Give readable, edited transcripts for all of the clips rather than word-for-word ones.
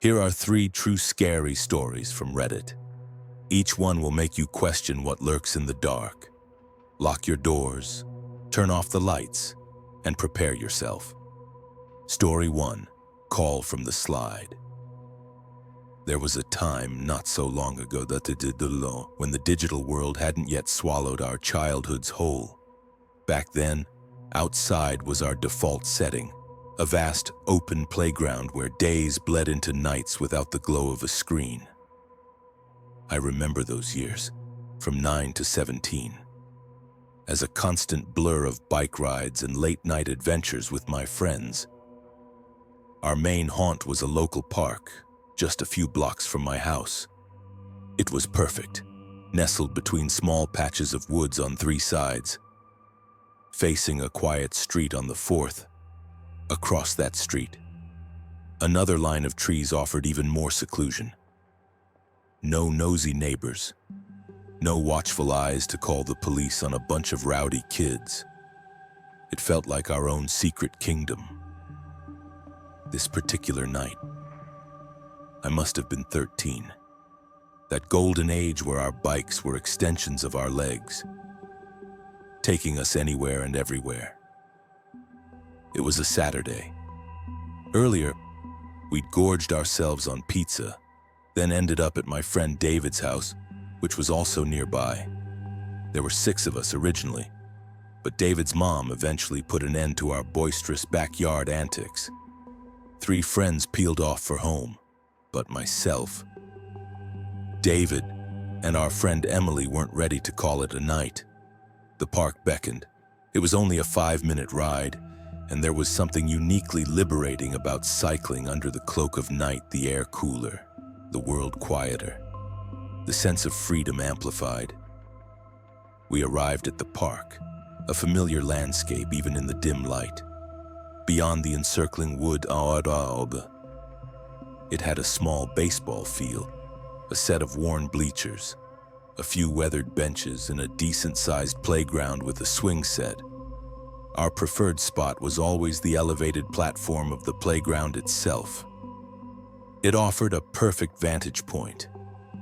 Here are 3 true scary stories from Reddit. Each one will make you question what lurks in the dark. Lock your doors, turn off the lights, and prepare yourself. Story 1. Call from the Slide. There was a time not so long ago when the digital world hadn't yet swallowed our childhoods whole. Back then, outside was our default setting, a vast open playground where days bled into nights without the glow of a screen. I remember those years, from 9 to 17, as a constant blur of bike rides and late-night adventures with my friends. Our main haunt was a local park, just a few blocks from my house. It was perfect, nestled between small patches of woods on 3 sides, facing a quiet street on the 4th. Across that street, another line of trees offered even more seclusion. No nosy neighbors, no watchful eyes to call the police on a bunch of rowdy kids. It felt like our own secret kingdom. This particular night, I must have been 13, that golden age where our bikes were extensions of our legs, taking us anywhere and everywhere. It was a Saturday. Earlier, we'd gorged ourselves on pizza, then ended up at my friend David's house, which was also nearby. There were 6 of us originally, but David's mom eventually put an end to our boisterous backyard antics. 3 friends peeled off for home, but myself, David, and our friend Emily weren't ready to call it a night. The park beckoned. It was only a 5-minute ride, and there was something uniquely liberating about cycling under the cloak of night, the air cooler, the world quieter, the sense of freedom amplified. We arrived at the park, a familiar landscape even in the dim light. Beyond the encircling wood, it had a small baseball field, a set of worn bleachers, a few weathered benches, and a decent-sized playground with a swing set. Our preferred spot was always the elevated platform of the playground itself. It offered a perfect vantage point,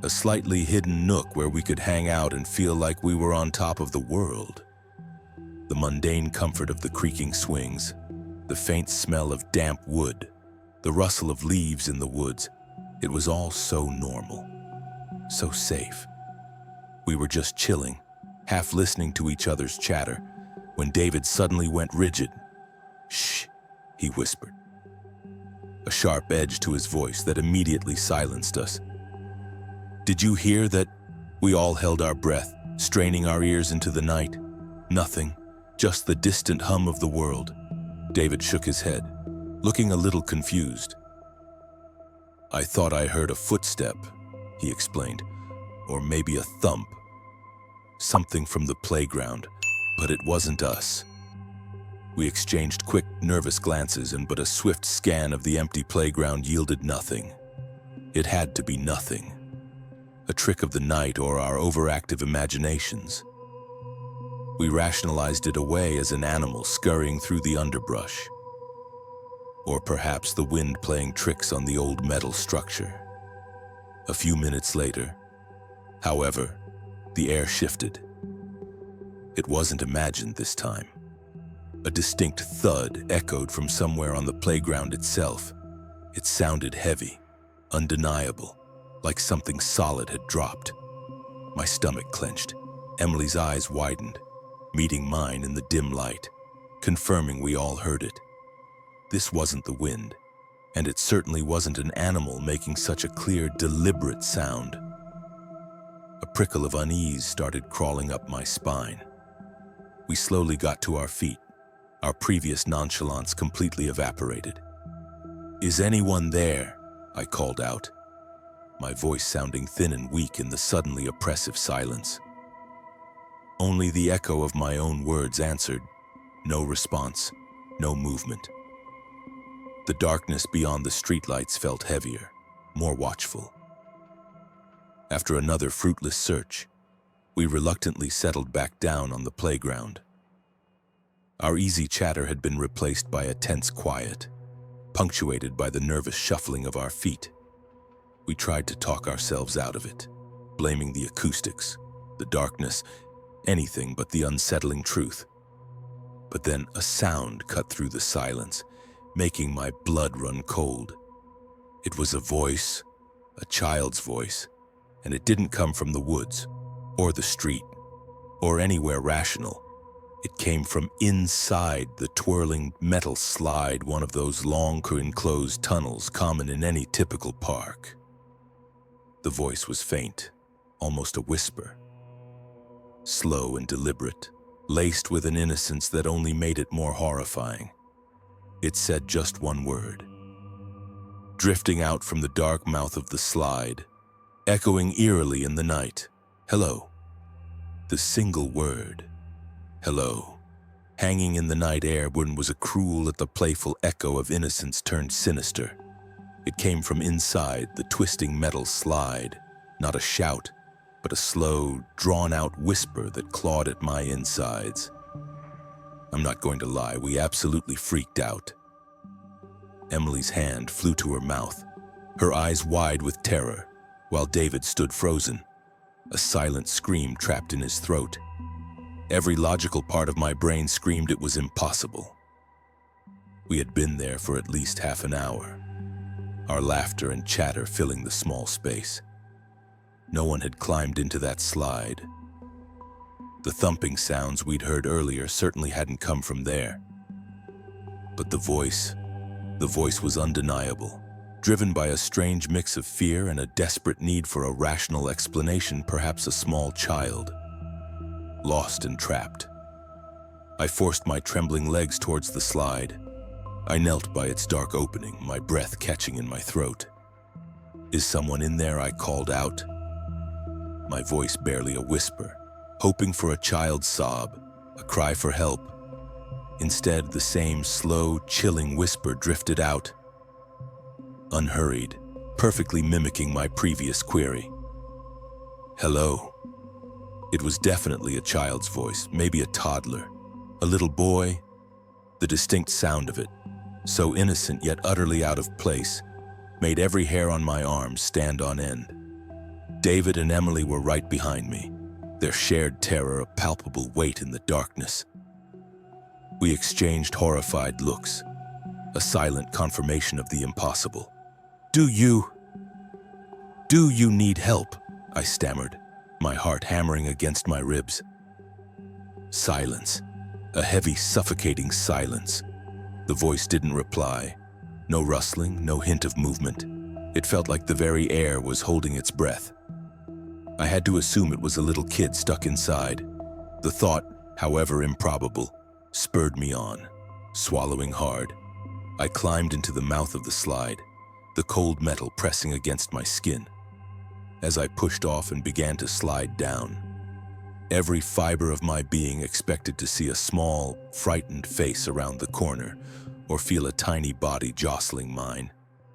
a slightly hidden nook where we could hang out and feel like we were on top of the world. The mundane comfort of the creaking swings, the faint smell of damp wood, the rustle of leaves in the woods, it was all so normal, so safe. We were just chilling, half listening to each other's chatter, when David suddenly went rigid. "Shh," he whispered, a sharp edge to his voice that immediately silenced us. "Did you hear that?" We all held our breath, straining our ears into the night. Nothing, just the distant hum of the world. David shook his head, looking a little confused. "I thought I heard a footstep," he explained, "or maybe a thump. Something from the playground. But it wasn't us." We exchanged quick, nervous glances, but a swift scan of the empty playground yielded nothing. It had to be nothing. A trick of the night or our overactive imaginations. We rationalized it away as an animal scurrying through the underbrush. Or perhaps the wind playing tricks on the old metal structure. A few minutes later, however, the air shifted. It wasn't imagined this time. A distinct thud echoed from somewhere on the playground itself. It sounded heavy, undeniable, like something solid had dropped. My stomach clenched. Emily's eyes widened, meeting mine in the dim light, confirming we all heard it. This wasn't the wind, and it certainly wasn't an animal making such a clear, deliberate sound. A prickle of unease started crawling up my spine. We slowly got to our feet, our previous nonchalance completely evaporated. "Is anyone there?" I called out, my voice sounding thin and weak in the suddenly oppressive silence. Only the echo of my own words answered. No response, no movement. The darkness beyond the streetlights felt heavier, more watchful. After another fruitless search, we reluctantly settled back down on the playground. Our easy chatter had been replaced by a tense quiet, punctuated by the nervous shuffling of our feet. We tried to talk ourselves out of it, blaming the acoustics, the darkness, anything but the unsettling truth. But then a sound cut through the silence, making my blood run cold. It was a voice, a child's voice, and it didn't come from the woods, or the street, or anywhere rational. It came from inside the twirling metal slide, one of those long enclosed tunnels common in any typical park. The voice was faint, almost a whisper. Slow and deliberate, laced with an innocence that only made it more horrifying. It said just one word. Drifting out from the dark mouth of the slide, echoing eerily in the night, hello. The single word, hello. Hanging in the night air was a cruel yet the playful echo of innocence turned sinister. It came from inside the twisting metal slide, not a shout, but a slow, drawn-out whisper that clawed at my insides. I'm not going to lie, we absolutely freaked out. Emily's hand flew to her mouth, her eyes wide with terror, while David stood frozen, a silent scream trapped in his throat. Every logical part of my brain screamed it was impossible. We had been there for at least half an hour, our laughter and chatter filling the small space. No one had climbed into that slide. The thumping sounds we'd heard earlier certainly hadn't come from there. But the voice was undeniable, driven by a strange mix of fear and a desperate need for a rational explanation, perhaps a small child, lost and trapped. I forced my trembling legs towards the slide. I knelt by its dark opening, my breath catching in my throat. Is someone in there? I called out. My voice barely a whisper, hoping for a child's sob, a cry for help. Instead, the same slow, chilling whisper drifted out, unhurried, perfectly mimicking my previous query. Hello. It was definitely a child's voice, maybe a toddler, a little boy. The distinct sound of it, so innocent yet utterly out of place, made every hair on my arm stand on end. David and Emily were right behind me, their shared terror a palpable weight in the darkness. We exchanged horrified looks, a silent confirmation of the impossible. Do you need help? I stammered, my heart hammering against my ribs. Silence, a heavy, suffocating silence. The voice didn't reply. No rustling, no hint of movement. It felt like the very air was holding its breath. I had to assume it was a little kid stuck inside. The thought, however improbable, spurred me on. Swallowing hard, I climbed into the mouth of the slide, the cold metal pressing against my skin. As I pushed off and began to slide down, every fiber of my being expected to see a small, frightened face around the corner or feel a tiny body jostling mine.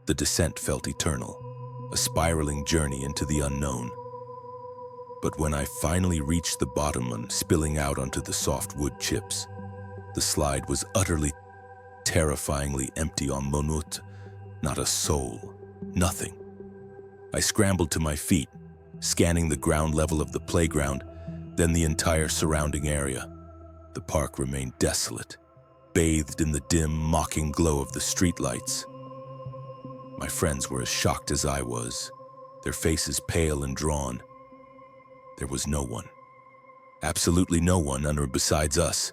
The descent felt eternal, a spiraling journey into the unknown. But when I finally reached the bottom and spilling out onto the soft wood chips, the slide was utterly, terrifyingly empty en minute. Not a soul, nothing. I scrambled to my feet, scanning the ground level of the playground, then the entire surrounding area. The park remained desolate, bathed in the dim, mocking glow of the streetlights. My friends were as shocked as I was, their faces pale and drawn. There was no one, absolutely no one under besides us,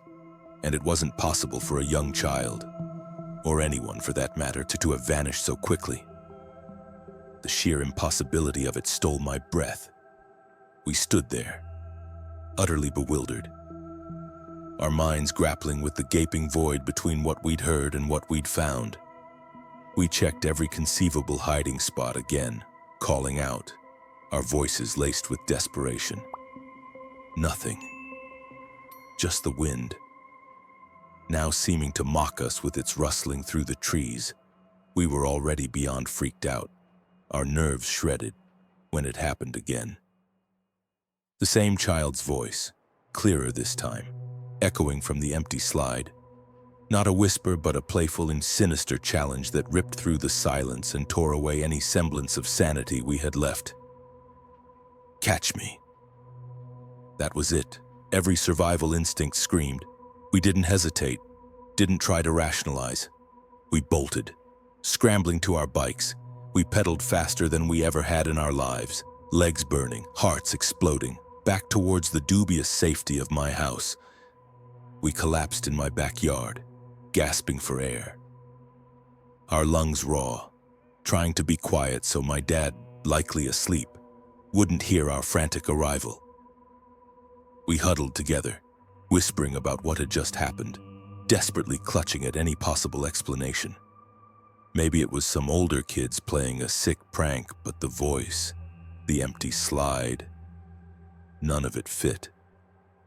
and it wasn't possible for a young child, or anyone for that matter, to have vanished so quickly. The sheer impossibility of it stole my breath. We stood there, utterly bewildered, our minds grappling with the gaping void between what we'd heard and what we'd found. We checked every conceivable hiding spot again, calling out, our voices laced with desperation. Nothing. Just the wind, now seeming to mock us with its rustling through the trees. We were already beyond freaked out, our nerves shredded, when it happened again. The same child's voice, clearer this time, echoing from the empty slide. Not a whisper, but a playful and sinister challenge that ripped through the silence and tore away any semblance of sanity we had left. Catch me. That was it. Every survival instinct screamed. We didn't hesitate, didn't try to rationalize. We bolted, scrambling to our bikes. We pedaled faster than we ever had in our lives, legs burning, hearts exploding, back towards the dubious safety of my house. We collapsed in my backyard, gasping for air. Our lungs raw, trying to be quiet so my dad, likely asleep, wouldn't hear our frantic arrival. We huddled together, whispering about what had just happened, desperately clutching at any possible explanation. Maybe it was some older kids playing a sick prank, but the voice, the empty slide, none of it fit.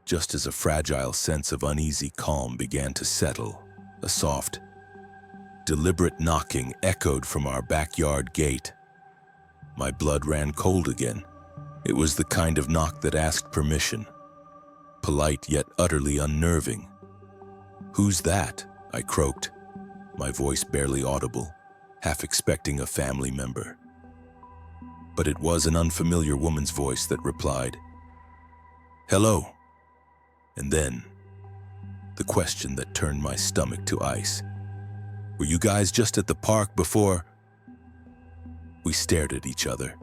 Just as a fragile sense of uneasy calm began to settle, a soft, deliberate knocking echoed from our backyard gate. My blood ran cold again. It was the kind of knock that asked permission, polite yet utterly unnerving. "Who's that?" I croaked, my voice barely audible, half expecting a family member. But it was an unfamiliar woman's voice that replied, "Hello." And then, the question that turned my stomach to ice. "Were you guys just at the park before?" We stared at each other,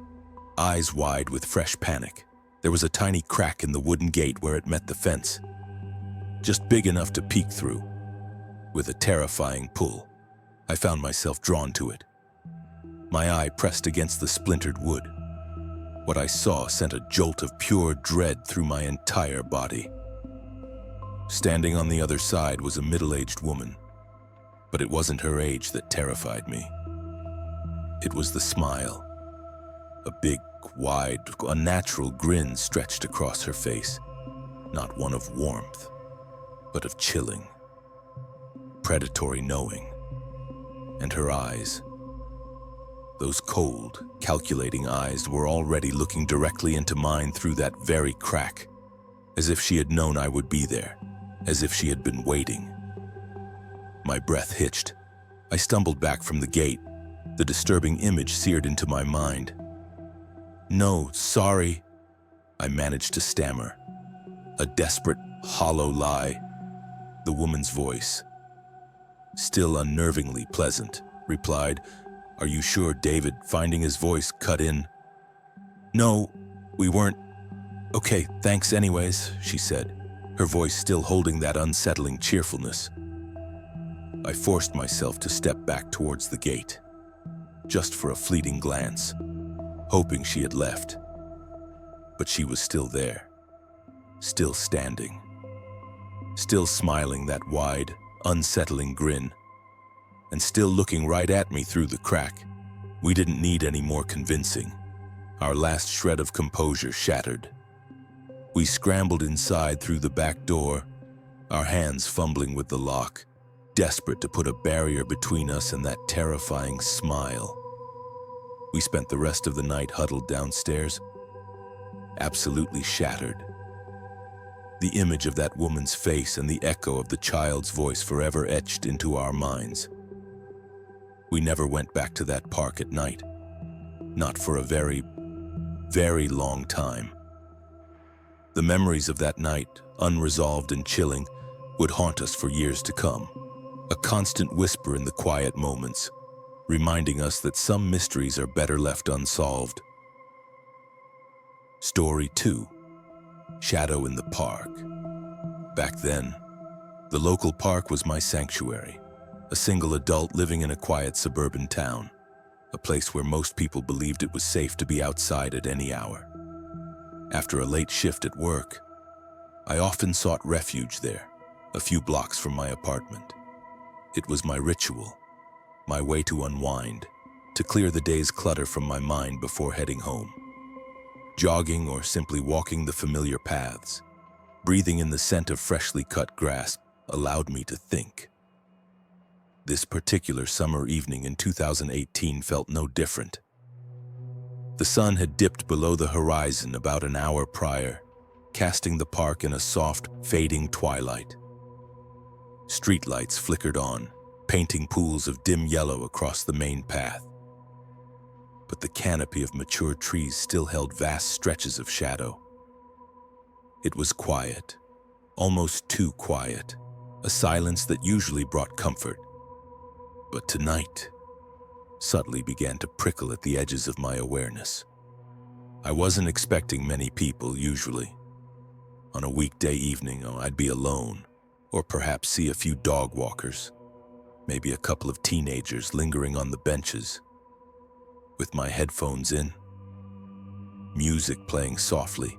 eyes wide with fresh panic. There was a tiny crack in the wooden gate where it met the fence, just big enough to peek through. With a terrifying pull, I found myself drawn to it. My eye pressed against the splintered wood. What I saw sent a jolt of pure dread through my entire body. Standing on the other side was a middle-aged woman, but it wasn't her age that terrified me. It was the smile. A big, wide, unnatural grin stretched across her face, not one of warmth, but of chilling, predatory knowing. And her eyes, those cold, calculating eyes, were already looking directly into mine through that very crack, as if she had known I would be there, as if she had been waiting. My breath hitched. I stumbled back from the gate, the disturbing image seared into my mind. "No, sorry," I managed to stammer. A desperate, hollow lie. The woman's voice, still unnervingly pleasant, replied, "Are you sure, David?" Finding his voice cut in. "No, we weren't. Okay, thanks anyways," she said, her voice still holding that unsettling cheerfulness. I forced myself to step back towards the gate, just for a fleeting glance, hoping she had left. But she was still there, still standing, still smiling that wide, unsettling grin, and still looking right at me through the crack. We didn't need any more convincing. Our last shred of composure shattered. We scrambled inside through the back door, our hands fumbling with the lock, desperate to put a barrier between us and that terrifying smile. We spent the rest of the night huddled downstairs, absolutely shattered. The image of that woman's face and the echo of the child's voice forever etched into our minds. We never went back to that park at night, not for a very, very long time. The memories of that night, unresolved and chilling, would haunt us for years to come. A constant whisper in the quiet moments, reminding us that some mysteries are better left unsolved. Story 2. Shadow in the Park. Back then, the local park was my sanctuary, a single adult living in a quiet suburban town, a place where most people believed it was safe to be outside at any hour. After a late shift at work, I often sought refuge there, a few blocks from my apartment. It was my ritual, my way to unwind, to clear the day's clutter from my mind before heading home. Jogging or simply walking the familiar paths, breathing in the scent of freshly cut grass, allowed me to think. This particular summer evening in 2018 felt no different. The sun had dipped below the horizon about an hour prior, casting the park in a soft, fading twilight. Streetlights flickered on, painting pools of dim yellow across the main path. But the canopy of mature trees still held vast stretches of shadow. It was quiet, almost too quiet, a silence that usually brought comfort. But tonight, subtly began to prickle at the edges of my awareness. I wasn't expecting many people usually. On a weekday evening, I'd be alone, or perhaps see a few dog walkers, maybe a couple of teenagers lingering on the benches. With my headphones in, music playing softly,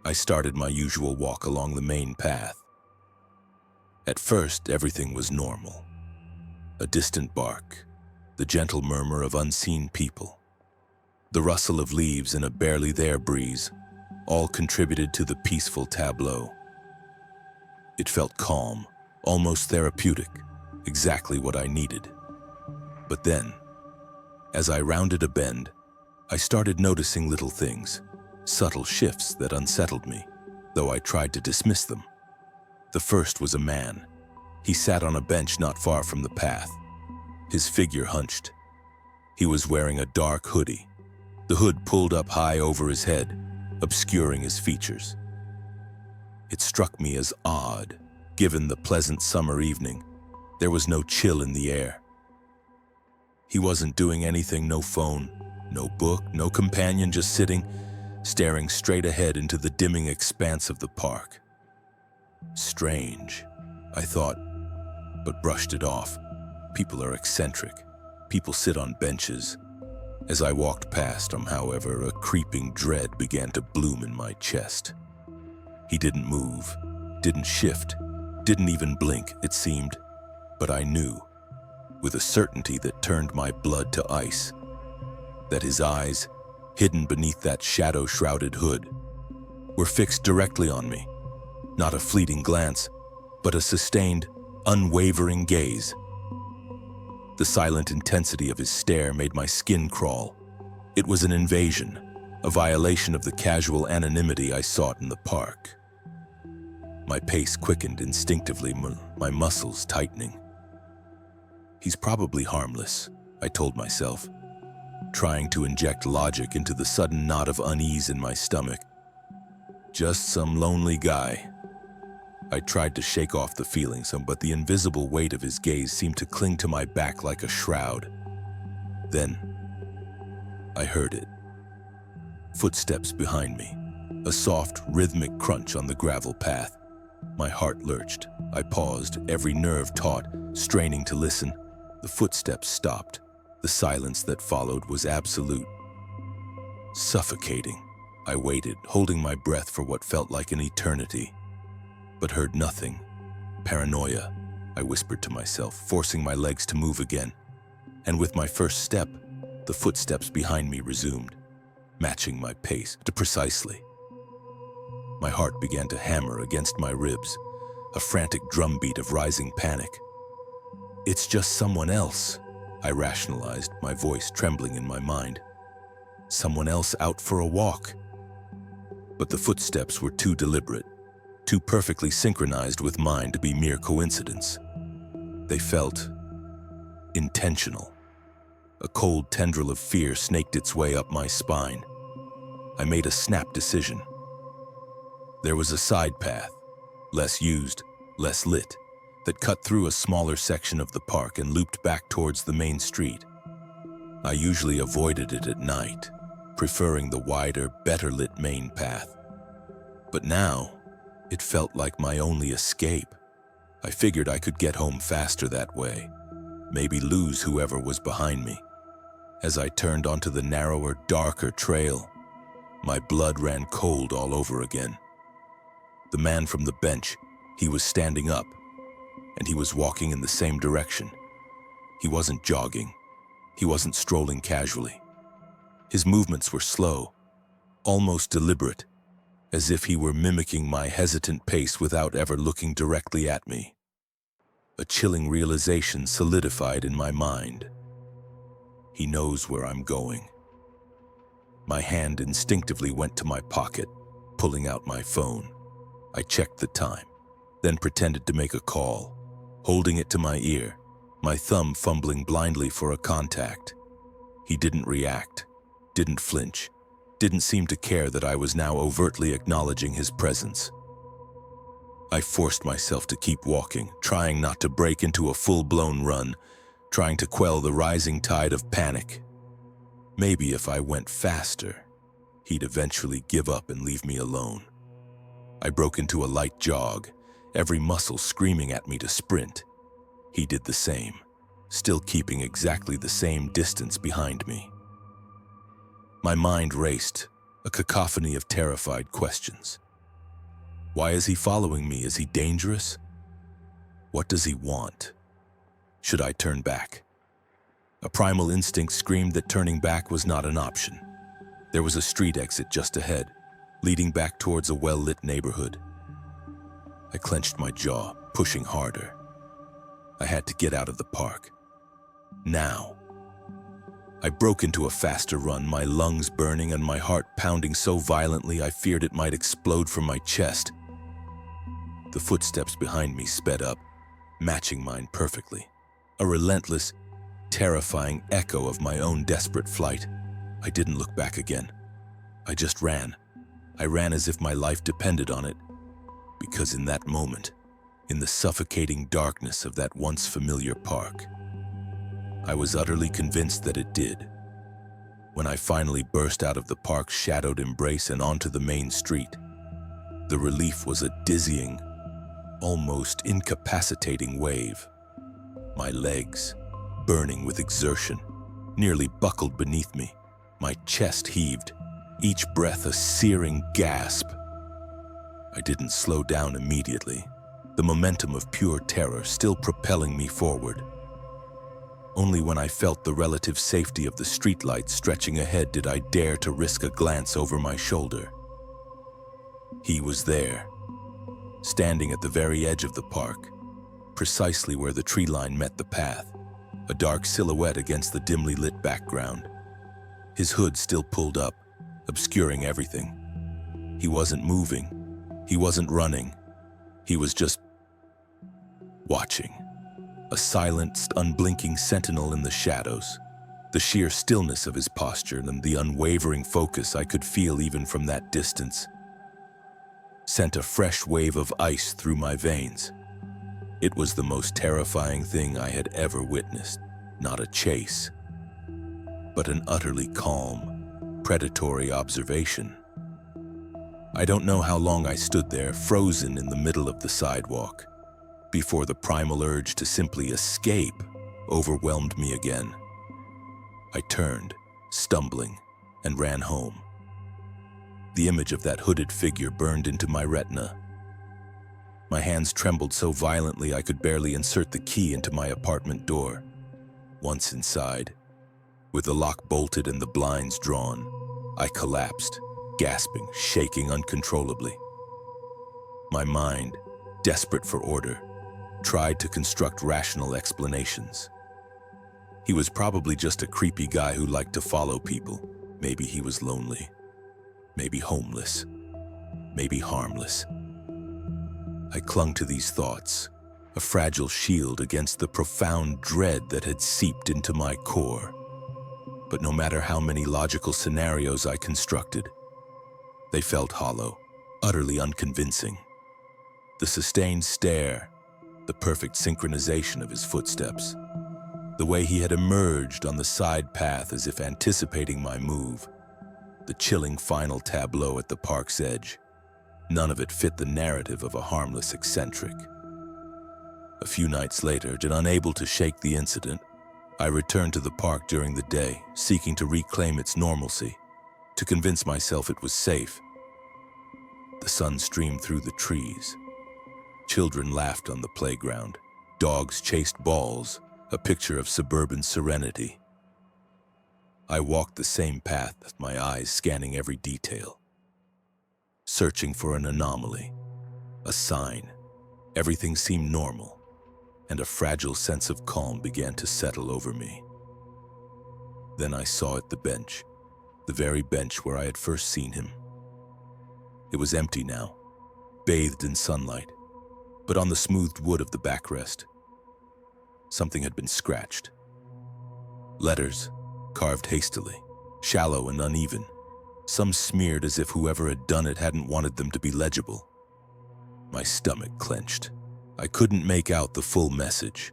I started my usual walk along the main path. At first, everything was normal. A distant bark, the gentle murmur of unseen people, the rustle of leaves in a barely there breeze, all contributed to the peaceful tableau. It felt calm, almost therapeutic, exactly what I needed. But then, as I rounded a bend, I started noticing little things, subtle shifts that unsettled me, though I tried to dismiss them. The first was a man. He sat on a bench not far from the path, his figure hunched. He was wearing a dark hoodie, the hood pulled up high over his head, obscuring his features. It struck me as odd, given the pleasant summer evening. There was no chill in the air. He wasn't doing anything, no phone, no book, no companion, just sitting, staring straight ahead into the dimming expanse of the park. Strange, I thought, but brushed it off. People are eccentric. People sit on benches. As I walked past him, however, a creeping dread began to bloom in my chest. He didn't move, didn't shift, didn't even blink, it seemed. But I knew, with a certainty that turned my blood to ice, that his eyes, hidden beneath that shadow-shrouded hood, were fixed directly on me. Not a fleeting glance, but a sustained, unwavering gaze. The silent intensity of his stare made my skin crawl. It was an invasion, a violation of the casual anonymity I sought in the park. My pace quickened instinctively, my muscles tightening. He's probably harmless, I told myself, trying to inject logic into the sudden knot of unease in my stomach. Just some lonely guy. I tried to shake off the feelings, but the invisible weight of his gaze seemed to cling to my back like a shroud. Then, I heard it. Footsteps behind me, a soft, rhythmic crunch on the gravel path. My heart lurched. I paused, every nerve taut, straining to listen. The footsteps stopped. The silence that followed was absolute. Suffocating. I waited, holding my breath for what felt like an eternity, but heard nothing. Paranoia, I whispered to myself, forcing my legs to move again. And with my first step, the footsteps behind me resumed, matching my pace precisely. My heart began to hammer against my ribs, a frantic drumbeat of rising panic. It's just someone else, I rationalized, my voice trembling in my mind. Someone else out for a walk. But the footsteps were too deliberate, too perfectly synchronized with mine to be mere coincidence. They felt intentional. A cold tendril of fear snaked its way up my spine. I made a snap decision. There was a side path, less used, less lit, that cut through a smaller section of the park and looped back towards the main street. I usually avoided it at night, preferring the wider, better-lit main path. But now, it felt like my only escape. I figured I could get home faster that way, maybe lose whoever was behind me. As I turned onto the narrower, darker trail, my blood ran cold all over again. The man from the bench, he was standing up, and he was walking in the same direction. He wasn't jogging. He wasn't strolling casually. His movements were slow, almost deliberate, as if he were mimicking my hesitant pace without ever looking directly at me. A chilling realization solidified in my mind. He knows where I'm going. My hand instinctively went to my pocket, pulling out my phone. I checked the time. then pretended to make a call, holding it to my ear, my thumb fumbling blindly for a contact. He didn't react, didn't flinch, didn't seem to care that I was now overtly acknowledging his presence. I forced myself to keep walking, trying not to break into a full-blown run, trying to quell the rising tide of panic. Maybe if I went faster, he'd eventually give up and leave me alone. I broke into a light jog, every muscle screaming at me to sprint. He did the same, still keeping exactly the same distance behind me. My mind raced, a cacophony of terrified questions. Why is he following me? Is he dangerous? What does he want? Should I turn back? A primal instinct screamed that turning back was not an option. There was a street exit just ahead, leading back towards a well-lit neighborhood. I clenched my jaw, pushing harder. I had to get out of the park. Now. I broke into a faster run, my lungs burning and my heart pounding so violently I feared it might explode from my chest. The footsteps behind me sped up, matching mine perfectly. A relentless, terrifying echo of my own desperate flight. I didn't look back again. I just ran. I ran as if my life depended on it, because in that moment, in the suffocating darkness of that once familiar park, I was utterly convinced that it did. When I finally burst out of the park's shadowed embrace and onto the main street, the relief was a dizzying, almost incapacitating wave. My legs, burning with exertion, nearly buckled beneath me. My chest heaved, each breath a searing gasp. I didn't slow down immediately, the momentum of pure terror still propelling me forward. Only when I felt the relative safety of the streetlights stretching ahead did I dare to risk a glance over my shoulder. He was there, standing at the very edge of the park, precisely where the tree line met the path, a dark silhouette against the dimly lit background. His hood still pulled up, obscuring everything. He wasn't moving. He wasn't running. He was just watching. A silent, unblinking sentinel in the shadows. The sheer stillness of his posture and the unwavering focus I could feel even from that distance sent a fresh wave of ice through my veins. It was the most terrifying thing I had ever witnessed. Not a chase, but an utterly calm, predatory observation. I don't know how long I stood there, frozen in the middle of the sidewalk, before the primal urge to simply escape overwhelmed me again. I turned, stumbling, and ran home. The image of that hooded figure burned into my retina. My hands trembled so violently I could barely insert the key into my apartment door. Once inside, with the lock bolted and the blinds drawn, I collapsed, gasping, shaking uncontrollably. My mind, desperate for order, tried to construct rational explanations. He was probably just a creepy guy who liked to follow people. Maybe he was lonely. Maybe homeless. Maybe harmless. I clung to these thoughts, a fragile shield against the profound dread that had seeped into my core. But no matter how many logical scenarios I constructed, they felt hollow, utterly unconvincing. The sustained stare, the perfect synchronization of his footsteps, the way he had emerged on the side path as if anticipating my move, the chilling final tableau at the park's edge, none of it fit the narrative of a harmless eccentric. A few nights later, and unable to shake the incident, I returned to the park during the day, seeking to reclaim its normalcy, to convince myself it was safe. The sun streamed through the trees. Children laughed on the playground. Dogs chased balls, a picture of suburban serenity. I walked the same path, my eyes scanning every detail, searching for an anomaly, a sign. Everything seemed normal, and a fragile sense of calm began to settle over me. Then I saw at the bench, the very bench where I had first seen him. It was empty now, bathed in sunlight. But on the smoothed wood of the backrest, something had been scratched. Letters, carved hastily, shallow and uneven, some smeared as if whoever had done it hadn't wanted them to be legible. My stomach clenched. I couldn't make out the full message,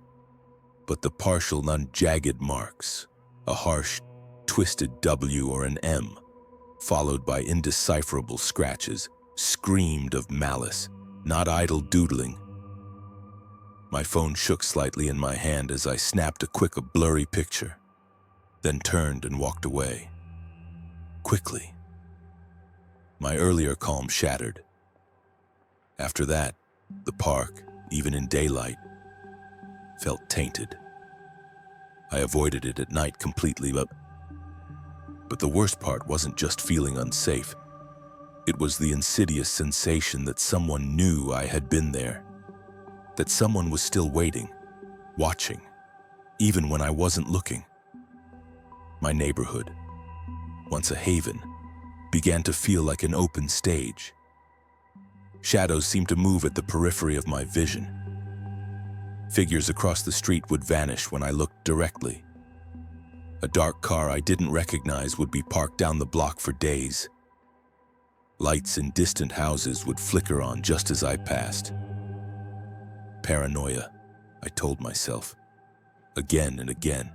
but the partial, unjagged marks, a harsh, twisted W or an M, followed by indecipherable scratches, screamed of malice, not idle doodling. My phone shook slightly in my hand as I snapped a quick, blurry picture, then turned and walked away. Quickly. My earlier calm shattered. After that, the park, even in daylight, felt tainted. I avoided it at night completely, but the worst part wasn't just feeling unsafe. It was the insidious sensation that someone knew I had been there, that someone was still waiting, watching, even when I wasn't looking. My neighborhood, once a haven, began to feel like an open stage. Shadows seemed to move at the periphery of my vision. Figures across the street would vanish when I looked directly. A dark car I didn't recognize would be parked down the block for days. Lights in distant houses would flicker on just as I passed. Paranoia, I told myself, again and again.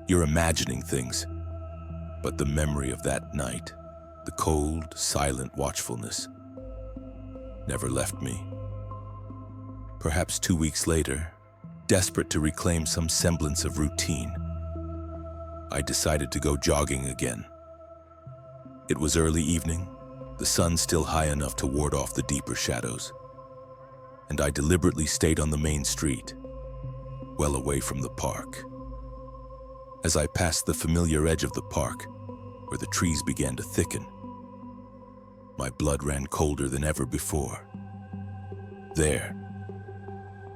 You're imagining things. But the memory of that night, the cold, silent watchfulness, never left me. Perhaps 2 weeks later, desperate to reclaim some semblance of routine, I decided to go jogging again. It was early evening, the sun still high enough to ward off the deeper shadows, and I deliberately stayed on the main street, well away from the park. As I passed the familiar edge of the park, where the trees began to thicken, my blood ran colder than ever before. There,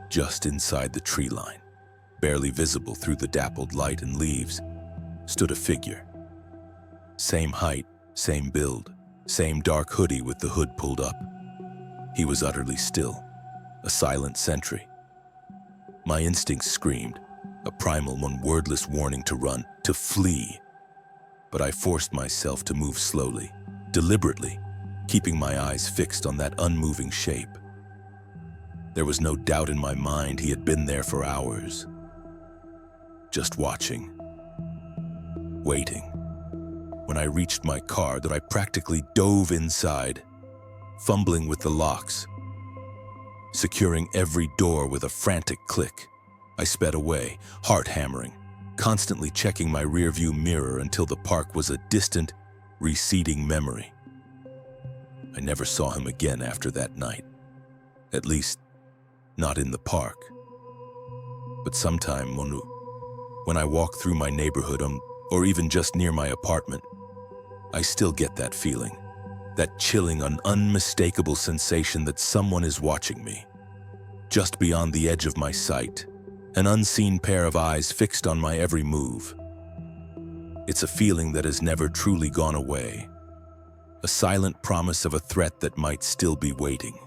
just inside the tree line, barely visible through the dappled light and leaves, stood a figure. Same height, same build, same dark hoodie with the hood pulled up. He was utterly still, a silent sentry. My instincts screamed, a primal one wordless warning to run, to flee. But I forced myself to move slowly, deliberately, keeping my eyes fixed on that unmoving shape. There was no doubt in my mind he had been there for hours, just watching, waiting. When I reached my car, that I practically dove inside, fumbling with the locks, securing every door with a frantic click. I sped away, heart hammering, constantly checking my rearview mirror until the park was a distant, receding memory. I never saw him again after that night. At least, not in the park. But sometime when I walk through my neighborhood, or even just near my apartment, I still get that feeling, that chilling, unmistakable sensation that someone is watching me. Just beyond the edge of my sight, an unseen pair of eyes fixed on my every move. It's a feeling that has never truly gone away, a silent promise of a threat that might still be waiting,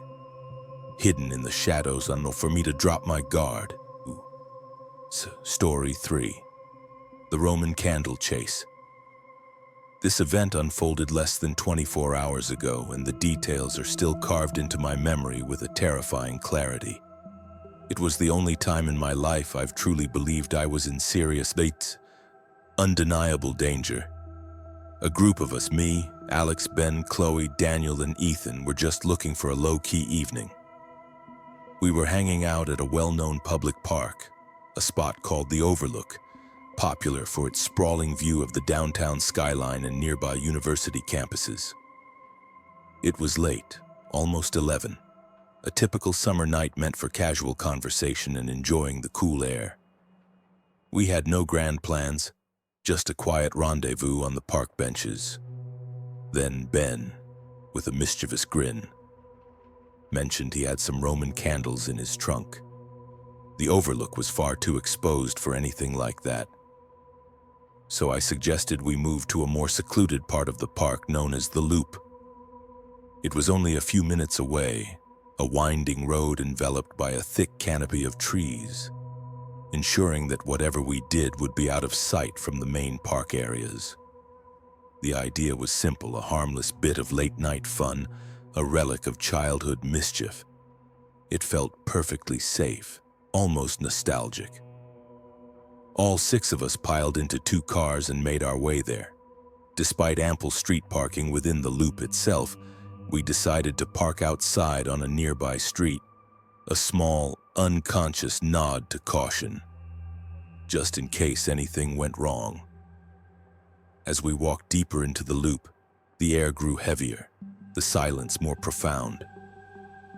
hidden in the shadows for me to drop my guard. Story 3. The Roman Candle Chase. This event unfolded less than 24 hours ago, and the details are still carved into my memory with a terrifying clarity. It was the only time in my life I've truly believed I was in serious, undeniable danger. A group of us, me, Alex, Ben, Chloe, Daniel, and Ethan, were just looking for a low-key evening. We were hanging out at a well-known public park, a spot called the Overlook, popular for its sprawling view of the downtown skyline and nearby university campuses. It was late, almost 11, a typical summer night meant for casual conversation and enjoying the cool air. We had no grand plans, just a quiet rendezvous on the park benches. Then Ben, with a mischievous grin, mentioned he had some Roman candles in his trunk. The Overlook was far too exposed for anything like that. So I suggested we move to a more secluded part of the park known as the Loop. It was only a few minutes away, a winding road enveloped by a thick canopy of trees, ensuring that whatever we did would be out of sight from the main park areas. The idea was simple, a harmless bit of late-night fun, a relic of childhood mischief. It felt perfectly safe, almost nostalgic. All 6 of us piled into 2 cars and made our way there. Despite ample street parking within the loop itself, we decided to park outside on a nearby street, a small, unconscious nod to caution, just in case anything went wrong. As we walked deeper into the loop, the air grew heavier, the silence more profound.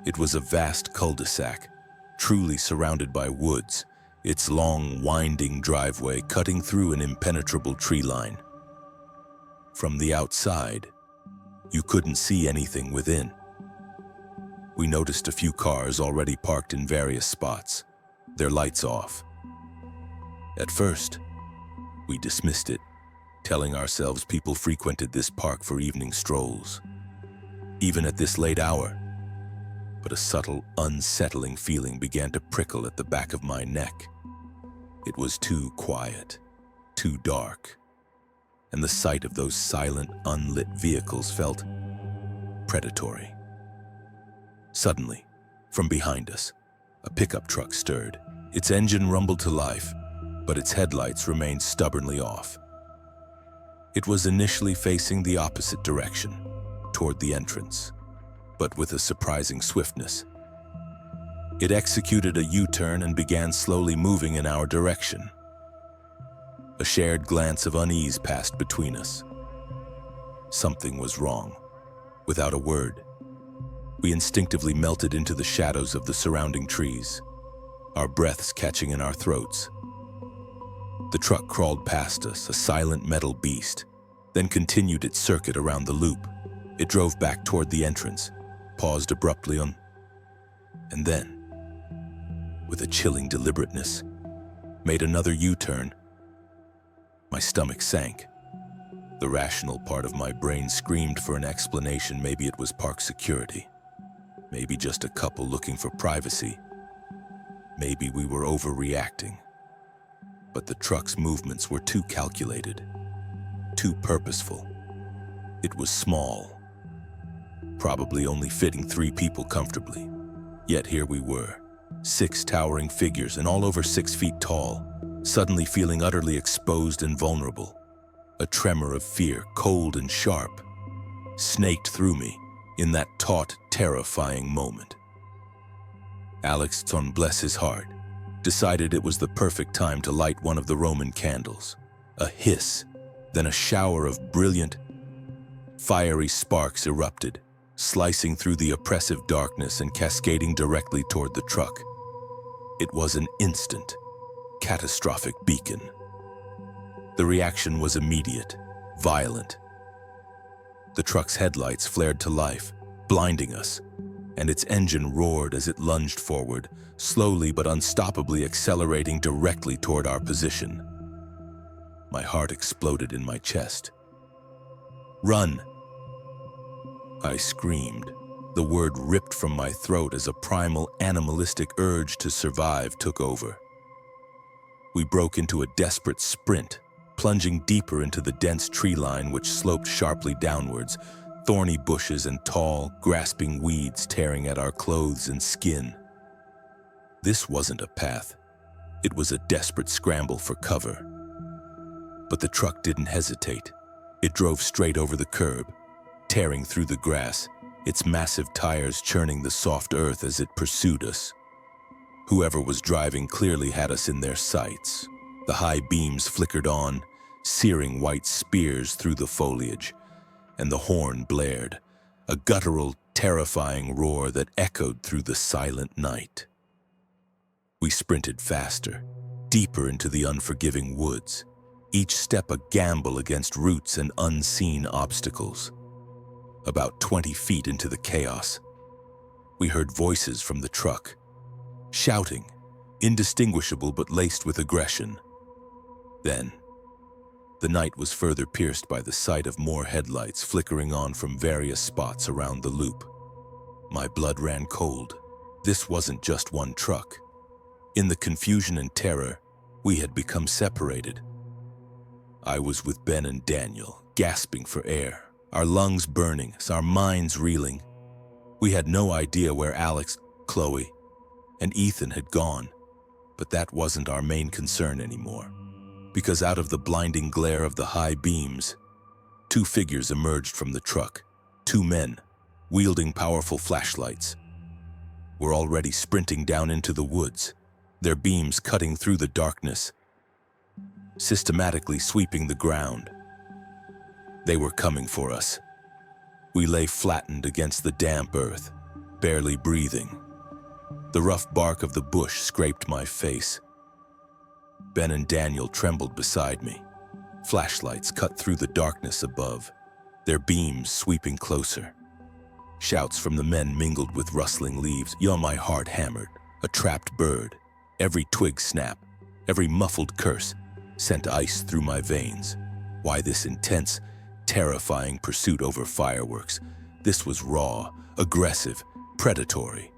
It was a vast cul-de-sac, truly surrounded by woods, its long, winding driveway cutting through an impenetrable tree line. From the outside, you couldn't see anything within. We noticed a few cars already parked in various spots, their lights off. At first, we dismissed it, telling ourselves people frequented this park for evening strolls, even at this late hour. But a subtle, unsettling feeling began to prickle at the back of my neck. It was too quiet, too dark, and the sight of those silent, unlit vehicles felt predatory. Suddenly, from behind us, a pickup truck stirred. Its engine rumbled to life, but its headlights remained stubbornly off. It was initially facing the opposite direction, toward the entrance, but with a surprising swiftness. It executed a U-turn and began slowly moving in our direction. A shared glance of unease passed between us. Something was wrong. Without a word, we instinctively melted into the shadows of the surrounding trees, our breaths catching in our throats. The truck crawled past us, a silent metal beast, then continued its circuit around the loop. It drove back toward the entrance, paused abruptly and then, with a chilling deliberateness, made another U-turn. My stomach sank. The rational part of my brain screamed for an explanation. Maybe it was park security. Maybe just a couple looking for privacy. Maybe we were overreacting. But the truck's movements were too calculated, too purposeful. It was small, probably only fitting 3 people comfortably. Yet here we were, 6 towering figures and all over 6 feet tall, suddenly feeling utterly exposed and vulnerable. A tremor of fear, cold and sharp, snaked through me in that taut, terrifying moment. Alex, bless his heart, decided it was the perfect time to light one of the Roman candles. A hiss, then a shower of brilliant, fiery sparks erupted, slicing through the oppressive darkness and cascading directly toward the truck. It was an instant, catastrophic beacon. The reaction was immediate, violent. The truck's headlights flared to life, blinding us, and its engine roared as it lunged forward, slowly but unstoppably accelerating directly toward our position. My heart exploded in my chest. "Run!" I screamed. The word ripped from my throat as a primal, animalistic urge to survive took over. We broke into a desperate sprint, plunging deeper into the dense tree line which sloped sharply downwards, thorny bushes and tall, grasping weeds tearing at our clothes and skin. This wasn't a path. It was a desperate scramble for cover. But the truck didn't hesitate. It drove straight over the curb, tearing through the grass, its massive tires churning the soft earth as it pursued us. Whoever was driving clearly had us in their sights. The high beams flickered on, searing white spears through the foliage, and the horn blared, a guttural, terrifying roar that echoed through the silent night. We sprinted faster, deeper into the unforgiving woods, each step a gamble against roots and unseen obstacles. About 20 feet into the chaos, we heard voices from the truck, shouting, indistinguishable but laced with aggression. Then, the night was further pierced by the sight of more headlights flickering on from various spots around the loop. My blood ran cold. This wasn't just one truck. In the confusion and terror, we had become separated. I was with Ben and Daniel, gasping for air, our lungs burning, our minds reeling. We had no idea where Alex, Chloe, and Ethan had gone, but that wasn't our main concern anymore. Because out of the blinding glare of the high beams, two figures emerged from the truck. Two men, wielding powerful flashlights, were already sprinting down into the woods, their beams cutting through the darkness, systematically sweeping the ground. They were coming for us. We lay flattened against the damp earth, barely breathing. The rough bark of the bush scraped my face. Ben and Daniel trembled beside me. Flashlights cut through the darkness above, their beams sweeping closer. Shouts from the men mingled with rustling leaves. My heart hammered, a trapped bird. Every twig snap, every muffled curse sent ice through my veins. Why this intense, terrifying pursuit over fireworks? This was raw, aggressive, predatory.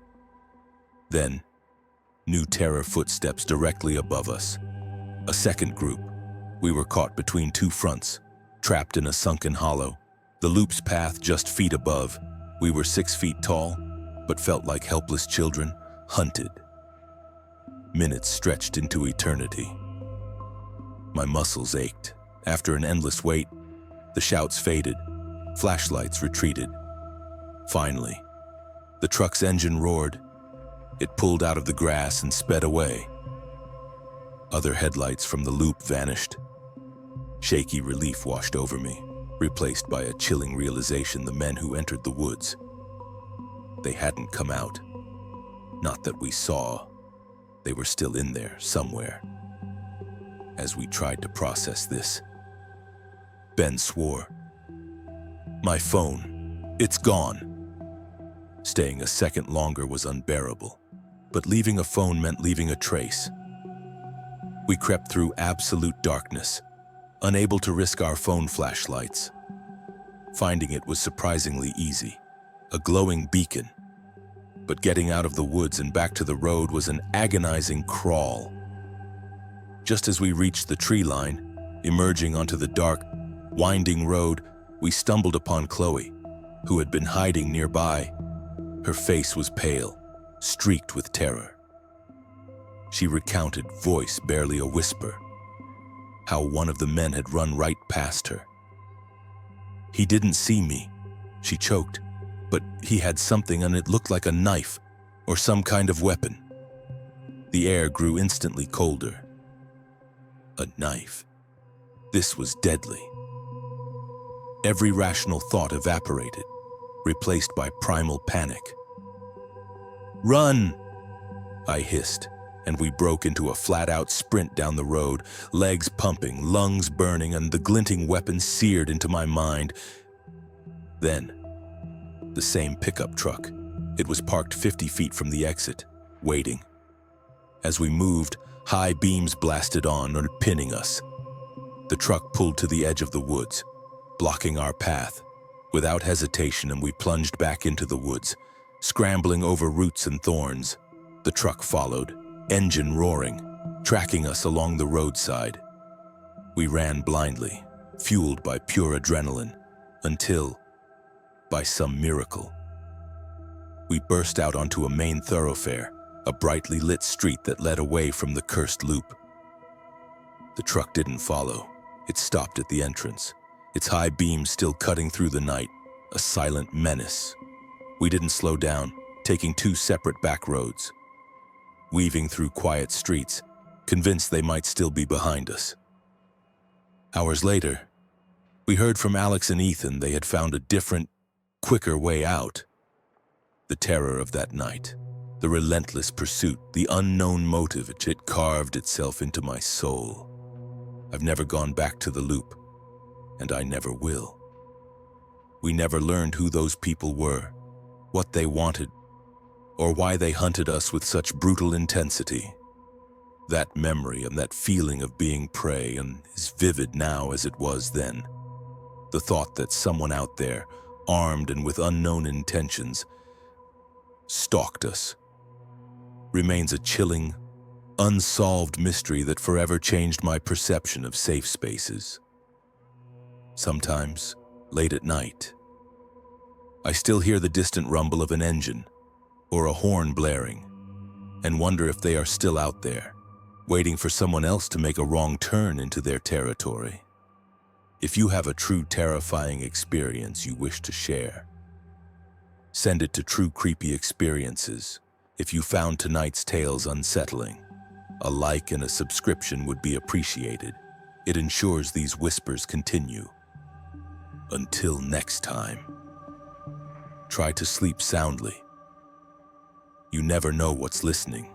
Then, new terror footsteps directly above us. A second group. We were caught between two fronts, trapped in a sunken hollow. The loop's path just feet above. We were 6 feet tall, but felt like helpless children, hunted. Minutes stretched into eternity. My muscles ached. After an endless wait, the shouts faded, flashlights retreated. Finally, the truck's engine roared. It pulled out of the grass and sped away. Other headlights from the loop vanished. Shaky relief washed over me, replaced by a chilling realization the men who entered the woods. They hadn't come out. Not that we saw. They were still in there, somewhere. As we tried to process this, Ben swore. My phone, it's gone. Staying a second longer was unbearable, but leaving a phone meant leaving a trace. We crept through absolute darkness, unable to risk our phone flashlights. Finding it was surprisingly easy, a glowing beacon. But getting out of the woods and back to the road was an agonizing crawl. Just as we reached the tree line, emerging onto the dark, winding road, we stumbled upon Chloe, who had been hiding nearby. Her face was pale, streaked with terror. She recounted, voice barely a whisper, how one of the men had run right past her. He didn't see me, she choked, but he had something and it looked like a knife or some kind of weapon. The air grew instantly colder. A knife. This was deadly. Every rational thought evaporated, replaced by primal panic. Run! I hissed, and we broke into a flat-out sprint down the road, legs pumping, lungs burning, and the glinting weapon seared into my mind. Then, the same pickup truck. It was parked 50 feet from the exit, waiting. As we moved, high beams blasted on, pinning us. The truck pulled to the edge of the woods, blocking our path. Without hesitation, and we plunged back into the woods, scrambling over roots and thorns. The truck followed, engine roaring, tracking us along the roadside. We ran blindly, fueled by pure adrenaline, until, by some miracle, we burst out onto a main thoroughfare, a brightly lit street that led away from the cursed loop. The truck didn't follow. It stopped at the entrance, its high beams still cutting through the night, a silent menace. We didn't slow down, taking two separate back roads, weaving through quiet streets, convinced they might still be behind us. Hours later, we heard from Alex and Ethan they had found a different, quicker way out. The terror of that night, the relentless pursuit, the unknown motive, it carved itself into my soul. I've never gone back to the loop, and I never will. We never learned who those people were, what they wanted, or why they hunted us with such brutal intensity. That memory and that feeling of being prey is vivid now as it was then. The thought that someone out there, armed and with unknown intentions, stalked us, remains a chilling, unsolved mystery that forever changed my perception of safe spaces. Sometimes, late at night, I still hear the distant rumble of an engine or a horn blaring and wonder if they are still out there, waiting for someone else to make a wrong turn into their territory. If you have a true terrifying experience you wish to share, send it to True Creepy Experiences. If you found tonight's tales unsettling, a like and a subscription would be appreciated. It ensures these whispers continue. Until next time, try to sleep soundly. You never know what's listening.